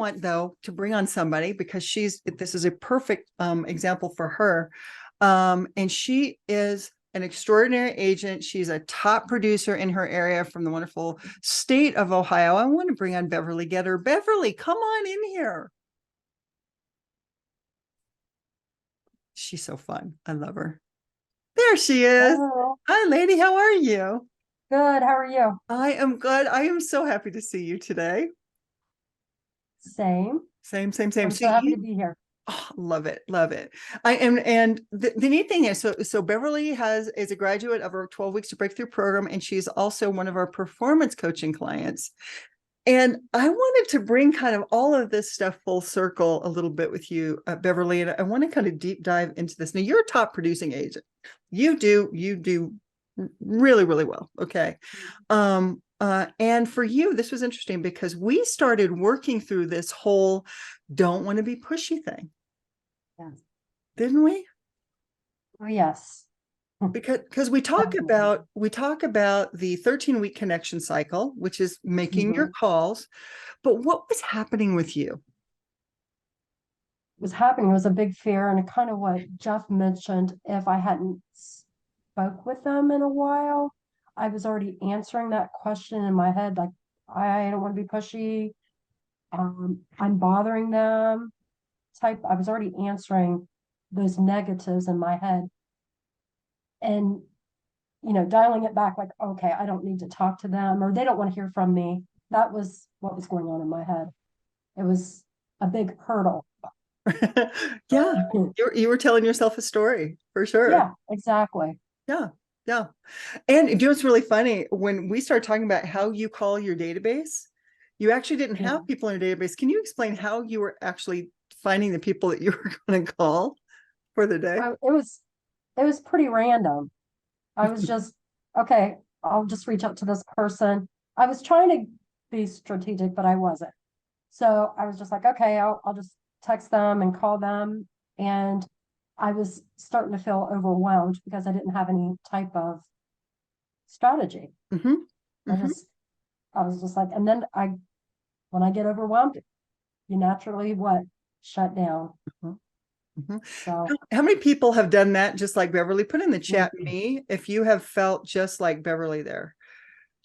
want though to bring on somebody because this is a perfect example for her. And she is an extraordinary agent. She's a top producer in her area from the wonderful state of Ohio. I want to bring on Beverly Getter. Beverly, come on in here. She's so fun. I love her. There she is. Hello. Hi, lady. How are you? Good. How are you? I am good. I am so happy to see you today. Same. Same, same, same. I'm So so happy to you, be here. oh, love it, love it. I am, and the neat thing is, so Beverly is a graduate of our 12 Weeks to Breakthrough program, and she's also one of our performance coaching clients. And I wanted to bring kind of all of this stuff full circle a little bit with you, Beverly. And I want to kind of deep dive into this. Now, you're a top producing agent. You do really, really well. Okay. And for you, this was interesting because we started working through this whole don't want to be pushy thing, Yes. didn't we? Oh, yes. Because Definitely. we talk about the 13-week connection cycle, which is making your Mhm. calls. But what was happening with you? Was happening was a big fear, and kind of what Jeff mentioned. If I hadn't spoke with them in a while, I was already answering that question in my head, like I don't want to be pushy. I'm bothering them. I was already answering those negatives in my head, and dialing it back like, okay, I don't need to talk to them or they don't want to hear from me. That was what was going on in my head. It was a big hurdle. Yeah, you were telling yourself a story for sure. Yeah, exactly. Yeah, yeah. And you know what's really funny? When we started talking about how you call your database, you actually didn't Yeah. have people in your database. Can you explain how you were actually finding the people that you were going to call for the day? It was pretty random. I was just, okay, I'll just reach out to this person. I was trying to be strategic, but I wasn't. So I was just like, okay, I'll just text them and call them. And I was starting to feel overwhelmed because I didn't have any type of strategy. Hmm. I Hmm. just, I was just like, and then when I get overwhelmed, you naturally what? Shut down. Hmm. Hmm. So, How many people have done that just like Beverly? Put in the chat mhm. me if you have felt just like Beverly there.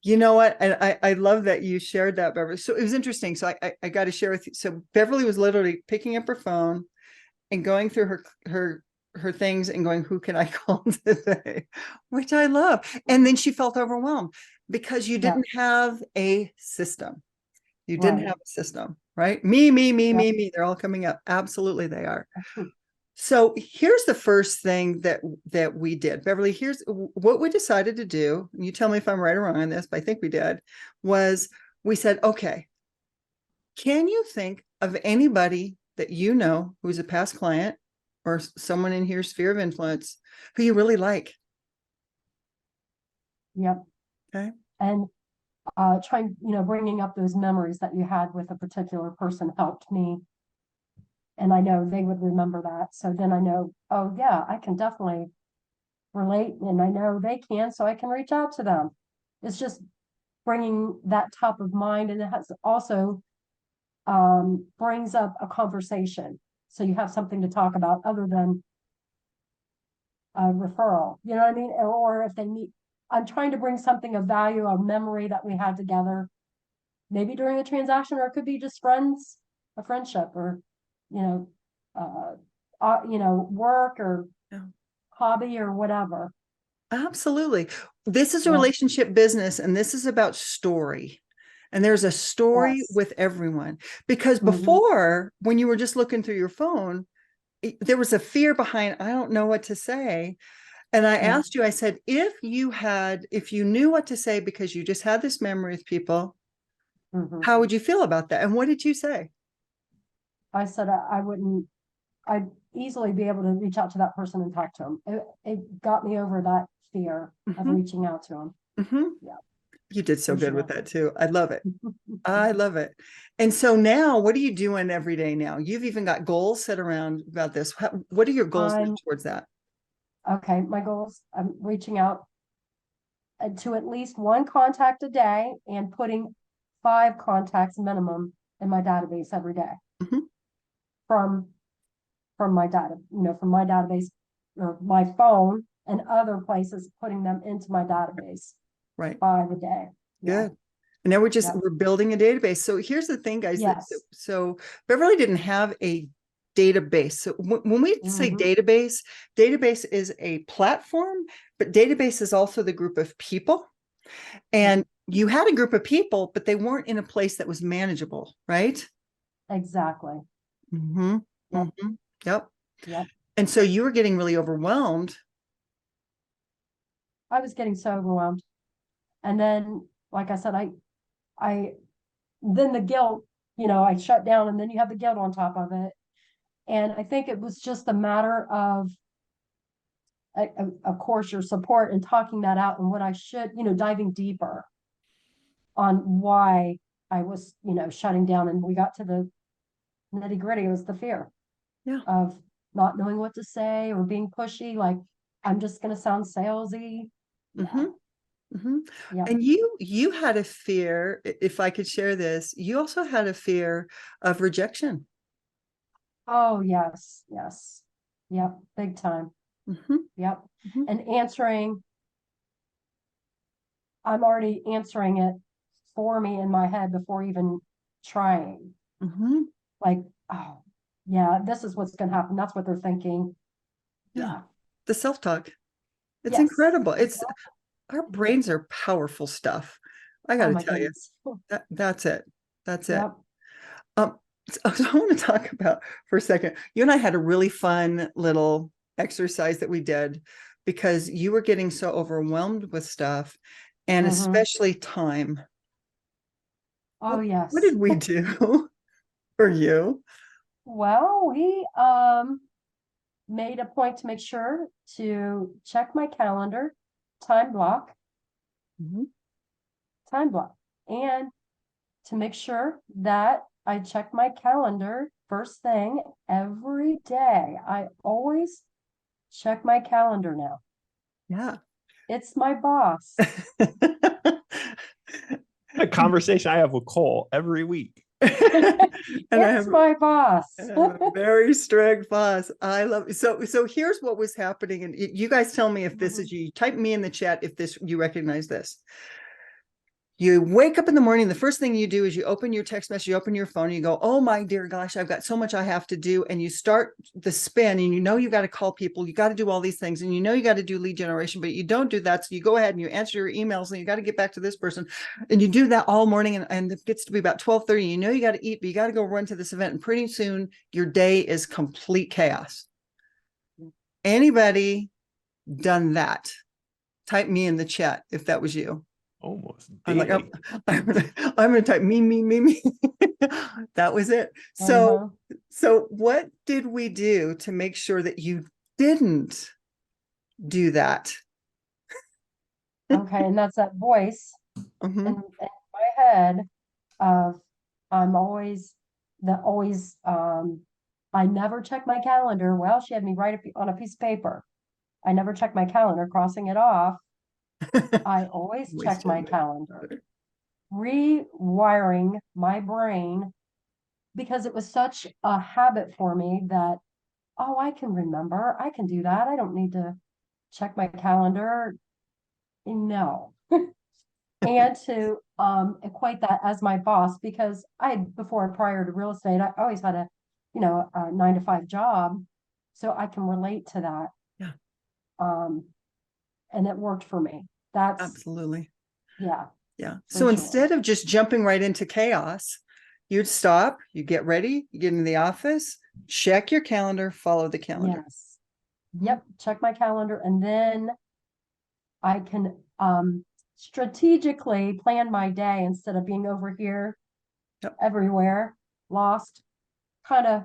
You know what? And I love that you shared that, Beverly. So it was interesting. So I got to share with you. So Beverly was literally picking up her phone and going through her things and going, who can I call today? Which I love. And then she felt overwhelmed because you Yeah, didn't have a system. You didn't right. have a system, right? Me, Yep. me. They're all coming up. Absolutely, they are. So here's the first thing that we did. Beverly, here's what we decided to do. You tell me if I'm right or wrong on this, but I think we did, was we said, okay, can you think of anybody that you know who's a past client or someone in your sphere of influence who you really like? Yep. Okay. And trying, bringing up those memories that you had with a particular person helped me. And I know they would remember that. So then I know, oh, yeah, I can definitely relate. And I know they can, so I can reach out to them. It's just bringing that top of mind. And it has also brings up a conversation. So you have something to talk about other than a referral. You know what I mean? Or if they meet, I'm trying to bring something of value, a memory that we had together, maybe during a transaction, or it could be just friends, a friendship, or you know, work or Yeah. hobby or whatever. Absolutely. This is a Yeah. relationship business and this is about story. And there's a story Yes. with everyone because Hmm. before, when you were just looking through your phone, there was a fear behind, I don't know what to say. And I Yeah. asked you, I said, if you knew what to say because you just had this memory with people, Hmm. how would you feel about that? And what did you say? I said I wouldn't. I'd easily be able to reach out to that person and talk to them. It got me over that fear of Hmm. reaching out to them. Hmm. Yeah, You did so for good with sure. that too. I love it. I love it. And so now, what are you doing every day now? You've even got goals set around about this. What are your goals now I'm towards that? okay. My goals, I'm reaching out to at least one contact a day and putting 5 contacts minimum in my database every day Mhm. from my data, from my database or my phone and other places, putting them into my database Right. by the day. Yeah. Good. And now Yep. we're building a database. So here's the thing, guys, Yes. so Beverly didn't have a database. So when we say Mhm. database is a platform, but database is also the group of people. And you had a group of people, but they weren't in a place that was manageable, right? Exactly. Mm-hmm. Yep. Mm-hmm. Yep. Yep. And so you were getting really overwhelmed. I was getting so overwhelmed. And then, like I said, I, then the guilt, I shut down, and then you have the guilt on top of it. And I think it was just a matter of, of course, your support and talking that out and what I should, diving deeper on why I was, shutting down. And we got to the nitty gritty. It was the fear Yeah. of not knowing what to say or being pushy. Like, I'm just going to sound salesy. Yeah. Mm-hmm. Mm-hmm. Yeah. And you had a fear, if I could share this, you also had a fear of rejection. Oh, yes. Yes. Yep. Big time. Mm-hmm. Yep. Mm-hmm. And I'm already answering it for me in my head before even trying. Mm-hmm. Like, oh, yeah, this is what's going to happen. That's what they're thinking. Yeah. Yeah. The self-talk. It's Yes. incredible. It's Exactly. our brains are powerful stuff. I got Oh to my tell you, goodness. that's it. That's it. Yep. Um, so I want to talk about for a second. You and I had a really fun little exercise that we did because you were getting so overwhelmed with stuff and Hmm. especially time. Oh, What yes. did we do for you? Well, we made a point to make sure to check my calendar, time block, Mhm. time block, and to make sure that I check my calendar first thing every day. I always check my calendar now. Yeah. It's my boss. A conversation I have with Cole every week. And It's my boss. I have a very strict boss. I love it. So here's what was happening. And you guys tell me if this is you. Type me in the chat if this you recognize this. You wake up in the morning, the first thing you do is you open your text message, you open your phone, and you go, oh my dear gosh, I've got so much I have to do. And you start the spin and you got to call people, you got to do all these things, and you got to do lead generation, but you don't do that. So you go ahead and you answer your emails and you got to get back to this person. And you do that all morning and it gets to be about 12:30. You got to eat, but you got to go run to this event. And pretty soon your day is complete chaos. Anybody done that? Type me in the chat if that was you. Almost I'm like, daily. I'm gonna type me. That was it. Uh-huh. So what did we do to make sure that you didn't do that? Okay, and that's that voice Mhm. in my head of I'm always I never check my calendar. Well, she had me write on a piece of paper. I never check my calendar, crossing it off. I always check Wasted my my calendar, water. rewiring my brain because it was such a habit for me that, oh, I can remember, I can do that. I don't need to check my calendar. No. And to equate that as my boss, because before prior to real estate, I always had a 9 to 5 job. So I can relate to that. Yeah, Um, and it worked for me. That's, absolutely. yeah, Yeah. for So sure. instead of just jumping right into chaos, you'd stop, you get ready, you get in the office, check your calendar, follow the calendar. Yes. Mhm. Yep. Check my calendar, and then I can strategically plan my day instead of being over here, Yep. everywhere, lost, kind of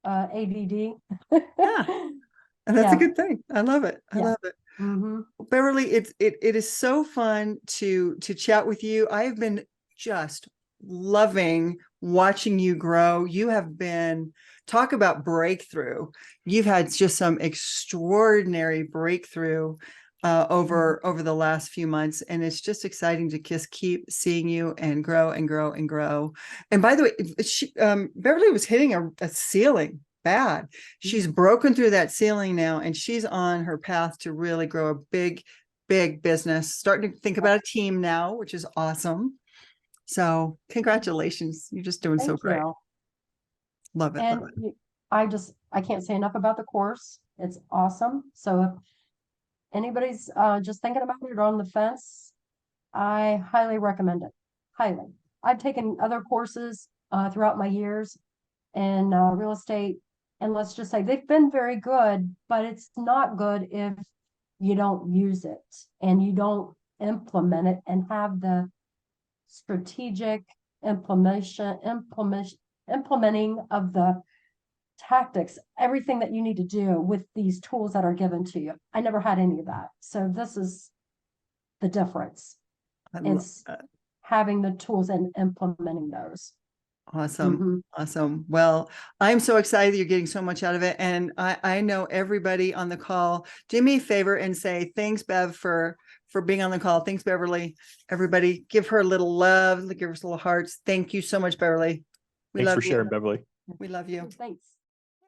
ADD. Yeah. And that's a Yeah. good thing. I love it. I Yeah. love it. Mm-hmm. Beverly, it is so fun to chat with you. I have been just loving watching you grow. You have been talk about breakthrough. You've had just some extraordinary breakthrough over the last few months, and it's just exciting to just keep seeing you and grow and grow and grow. And by the way, Beverly was hitting a ceiling bad. She's broken through that ceiling now, and she's on her path to really grow a big business, starting to think about a team now, which is awesome. So congratulations, you're just doing so Thank great. you. Love it. And Love it. I can't say enough about the course. It's awesome. So if anybody's just thinking about it or on the fence, I highly recommend it. Highly. I've taken other courses throughout my years in real estate, and let's just say they've been very good, but it's not good if you don't use it and you don't implement it and have the strategic implementing of the tactics, everything that you need to do with these tools that are given to you. I never had any of that. So this is the difference. I love It's that. having the tools and implementing those. Awesome. Mhm. Awesome. Well, I'm so excited that you're getting so much out of it. And I know everybody on the call, do me a favor and say, thanks, Bev, for being on the call. Thanks, Beverly. Everybody give her a little love, give her some little hearts. Thank you so much, Beverly. We Thanks love for you. sharing, Beverly. We love you. Thanks.